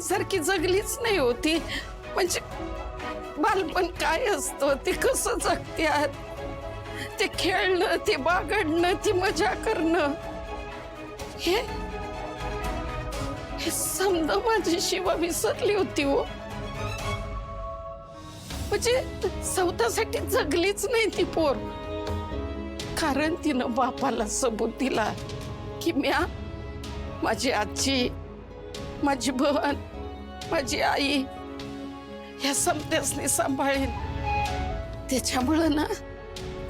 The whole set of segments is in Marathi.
पोरींसारखी जगलीच नाही होती. म्हणजे बालपण काय असतं ते कसं जगत्यात, ते खेळणं, ते बागडणं, ती मजा करणं, हे समजा माझी शिवा विसरली होती हो. म्हणजे स्वतःसाठी जगलीच नाही ती पोर. कारण तिनं बापाला सबूत दिला की म्या माझी आजी, माझी बहन, माझी आई ह्या समत्यासनी सांभाळेल. त्याच्यामुळं ना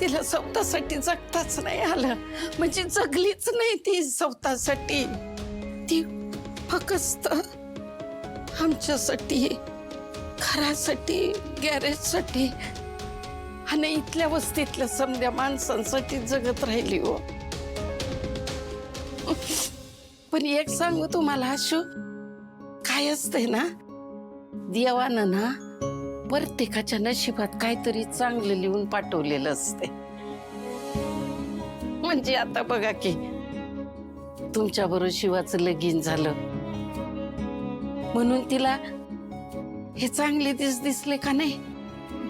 तिला स्वतःसाठी जगताच नाही आलं. म्हणजे जगलीच नाही ती स्वतःसाठी. ती फक्त आमच्यासाठी, घरासाठी, गॅरेजसाठी आणि इथल्या वस्तीतल्या समध्या माणसांसाठी जगत राहिली हो. पण एक सांगू तुम्हाला आशू, काय असतंय ना, देवानं ना प्रत्येकाच्या नशिबात काहीतरी चांगलं लिहून पाठवलेलं असते. म्हणजे आता बघा की तुमच्या बरोबर शिवाचं लगीन झालं म्हणून तिला हे चांगले दिसले का नाही.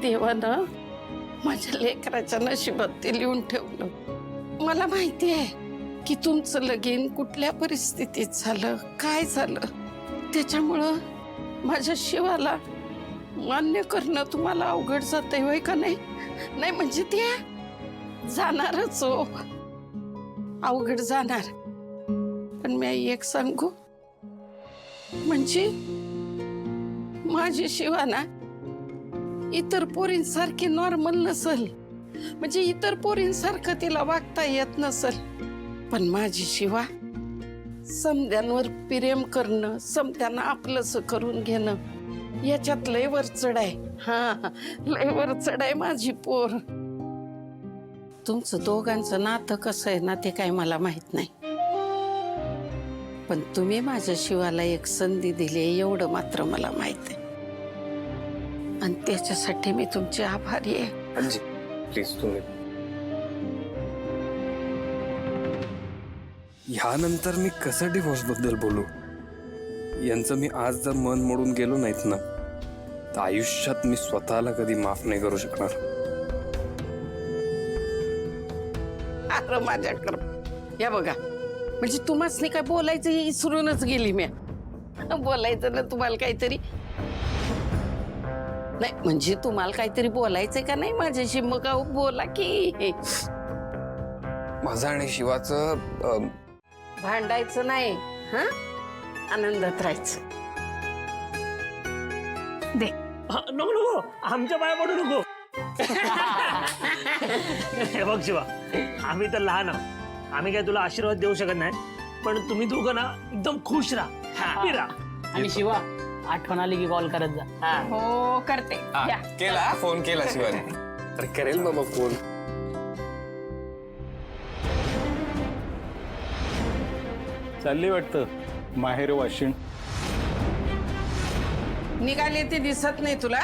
देवानं माझ्या लेकराच्या नशिबात ते लिहून ठेवलं. मला माहिती आहे की तुमचं लगीन कुठल्या परिस्थितीत झालं, काय झालं. त्याच्यामुळं माझ्या शिवाला मान्य करणं तुम्हाला अवघड जातंय होय का नाही. नाही म्हणजे ते जाणारच हो, अवघड जाणार. पण मी एक सांगू, म्हणजे माझी शिवा ना इतर पोरींसारखी नॉर्मल नसल. म्हणजे इतर पोरींसारखं तिला वागता येत नसल. पण माझी शिवा समद्यांवर प्रेम करणं, समद्यांना आपलंसं करून घेणं, याच्यात लय वर चढ आहे. हा, लय वर चढ आहे माझी पोर. तुमचं दोघांचं नातं कसं आहे ना ते काय मला माहित नाही. पण तुम्ही माझ्या शिवाला एक संधी दिली एवढं मात्र मला माहित आहे. आणि त्याच्यासाठी मी तुमची आभारी आहे. आजी प्लीज तुम्ही. ह्यानंतर मी कसं डिवोर्स बद्दल बोलू. यांचं मी आज जर मन मोडून गेलो नाहीत ना तर आयुष्यात मी स्वतःला कधी माफ नाही करू शकणार. अरे माझ्याकडं या बघा, म्हणजे तुम्हाला काय बोलायचं विसरूनच गेली मी. बोलायचं ना तुम्हाला काहीतरी, नाही म्हणजे तुम्हाला काहीतरी बोलायचंय का नाही माझ्याशी, मग बोला की. माझं आणि शिवाचं भांडायचं नाही, हा, आनंदात राहायचं. दे. नको नको, आमच्या पाया पडू नको. हे बघ शिवा, आम्ही तर लहान आहोत, आम्ही काय तुला आशीर्वाद देऊ शकत नाही. पण तुम्ही दोघं ना एकदम खुश राहा, हॅपी राहा. आणि शिवा आठवण आली की कॉल करत जा. हो करते. केला फोन केला शिवाने तर करेल बाबा फोन. चालली वाटतं माहेर वाशिण. निघाले ते दिसत नाही तुला.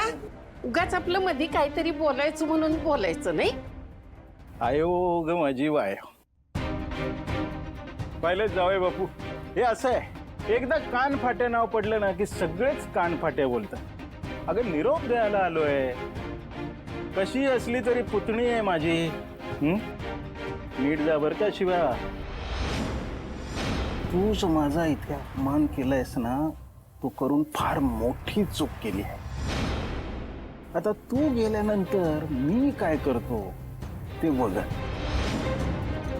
उगाच आपलं मध्ये काहीतरी बोलायचं म्हणून बोलायचं नाही. आयो ग माझी वाय. पाहिलं जावई बापू, हे असं आहे, एकदा कान फाटे नाव पडलं ना की सगळेच कान फाटे बोलतात. अगं निरोप द्यायला आलोय, कशी असली तरी पुतणी आहे माझी. नीट जा बर का शिवा. तूच माझा इतका अपमान केलायस ना, तू करून फार मोठी चूक केली आहे. आता तू गेल्यानंतर मी काय करतो ते बघ.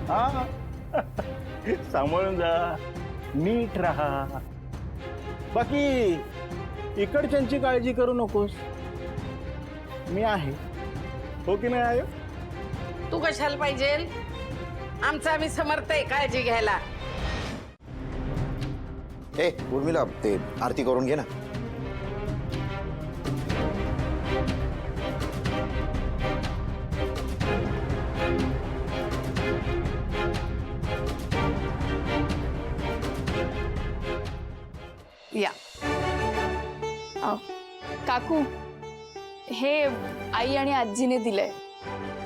हा सांभाळून जा, नीट राहा. बाकी इकडच्यांची काळजी करू नकोस, मी आहे, हो की नाही आयो. तू कशाला पाहिजे, आमचं आम्ही समर्थ आहे काळजी घ्यायला. ए उर्मिला, ते आरती करून घे ना. या काकू, हे आई आणि आजीने दिलंय.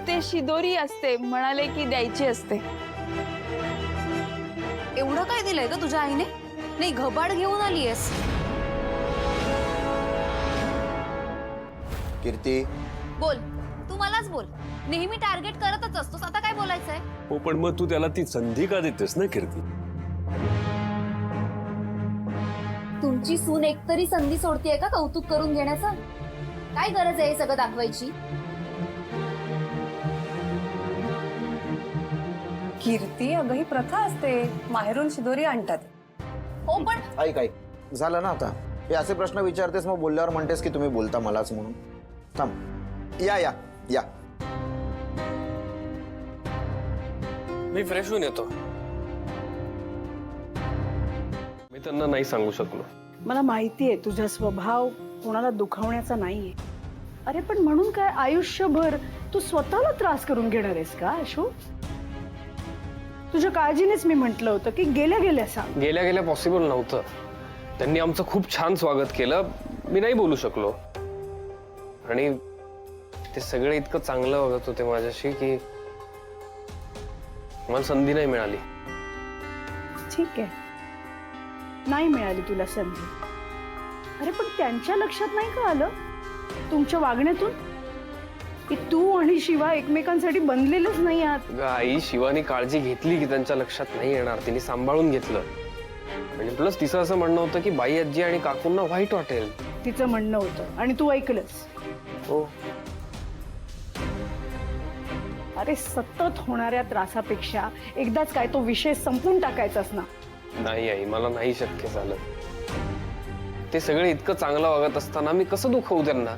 ते शिदोरी असते, म्हणाले की द्यायची असते. एवढं काय दिलंय ग तुझ्या आईने? नाही घबाड घेऊन आलीयस. कीर्ती बोल, तू मलाच बोल. नेहमी टार्गेट करतच असतोस, आता काय बोलायचंय? हो पण मग तू त्याला ती संधी का देतेस ना कीर्ती? तुमची सून एकतरी संधी सोडतीये का कौतुक करून घेण्याचं? काय गरज आहे हे सगळं दाखवायची? कीर्ती, अगं ही प्रथा असते, माहेरून शिदोरी आणतात. हो पण ऐक झालं ना आता. हे असे प्रश्न विचारतेस मग बोलल्यावर म्हणतेस की तुम्ही बोलता मलाच म्हणून. थांब, या या या. मी फ्रेश होऊन येतो. मी त्यांना नाही सांगू शकलो. मला माहितीये तुझा स्वभाव कोणाला दुखावण्याचा नाहीये. अरे पण म्हणून काय आयुष्यभर तू स्वतःला त्रास करून घेणार आहेस का अशोक? तुझ्या काळजीनेच मी म्हंटल होतं की गेल्या गेल्या सांग. गेल्या गेल्या पॉसिबल नव्हतं. त्यांनी आमचं खूप छान स्वागत केलं. मी नाही बोलू शकलो. आणि ते सगळे इतकं चांगलं वागत होते माझ्याशी की मला संधी नाही मिळाली. ठीक आहे, नाही मिळाली तुला संधी. अरे पण त्यांच्या लक्षात नाही का आलं तुमच्या वागण्यातून की तू आणि शिवा एकमेकांसाठी बनलेलेच नाही आहात? अगं आई, शिवानी काळजी घेतली की त्यांच्या लक्षात नाही येणार. तिने सांभाळून घेतलं. आणि प्लस तिचं असं म्हणणं होतं की बाई आजी आणि काकूंना वाईट वाटेल. तिचं म्हणणं होतं आणि तू ऐकलंस. हो. अरे सतत होणाऱ्या त्रासापेक्षा एकदाच काय तो विषय संपून टाकायचाच ना. नाही आई, मला नाही शक्य झालं. ते सगळे इतकं चांगलं वागत असताना मी कसं दुखवू त्यांना?